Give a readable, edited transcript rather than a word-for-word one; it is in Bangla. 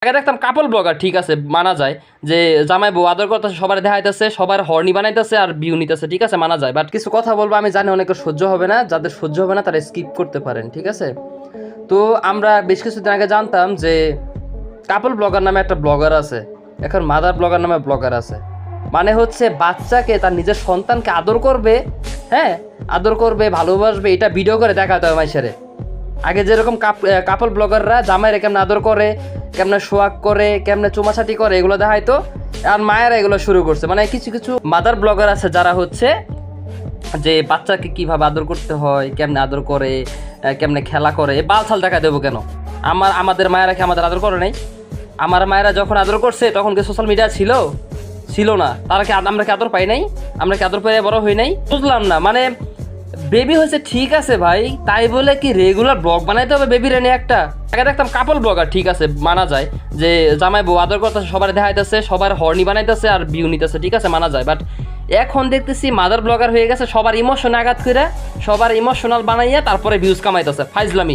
আগে দেখতাম কাপল ব্লগার, ঠিক আছে মানা যায় যে জামাই বউ আদর করতেছে, সবার দেখাইতেছে, সবার হর্নি বানাইতেছে আর ভিউ নিতেছে, ঠিক আছে মানা যায়। বাট কিছু কথা বলবো, আমি জানি অনেকের সহ্য হবে না, যাদের সহ্য হবে না তারা স্কিপ করতে পারেন, ঠিক আছে। তো আমরা বেশ কিছুদিন আগে জানতাম যে কাপল ব্লগার নামে একটা ব্লগার আছে, এখন মাদার ব্লগার নামে ব্লগার আছে। মানে হচ্ছে বাচ্চাকে, তার নিজের সন্তানকে আদর করবে, হ্যাঁ আদর করবে, ভালোবাসবে, এটা ভিডিও করে দেখাতে হবে মাইশারে। আগে যেরকম কাপল ব্লগাররা জামাইরে কেমনে আদর করে, কেমনে সোয়াগ করে, কেমনে চুমাছাটি করে, এগুলো দেখাইতো। আর মায়েরা এগুলো শুরু করছে। মানে কিছু কিছু মাদার ব্লগার আছে যারা হচ্ছে যে বাচ্চাকে কিভাবে আদর করতে হয়, কেমনে আদর করে, কেমনে খেলা করে, বালছাল দেখা দেবো কেন? আমাদের মায়েরা কি আমাদের আদর করে নাই? আমার মায়েরা যখন আদর করছে তখন কি সোশ্যাল মিডিয়া ছিল? ছিল না। তারা কি, আমরা কি আদর পাই নাই? আমরা কি আদর পেয়ে বড় হই নাই? বুঝলাম না। মানে বেবি হয়েছে ঠিক আছে ভাই, তাই বলে কি রেগুলার ব্লগ বানাইতে হবে বেবির এনে একটা? আগে দেখতাম কাপল ব্লগার, ঠিক আছে মানা যায় যে জামাই বউ আদর করতেছে, সবার দেখাইতেছে, সবার হর্নি বানাইতেছে আর ভিউ নিতেছে, ঠিক আছে মানা যায়। বাট এখন দেখতেছি মাদার ব্লগার হয়ে গেছে, সবার ইমোশন আঘাত করে, সবার ইমোশনাল বানাইয়া তারপরে ভিউজ কামাইতেছে। ফাইজলামি।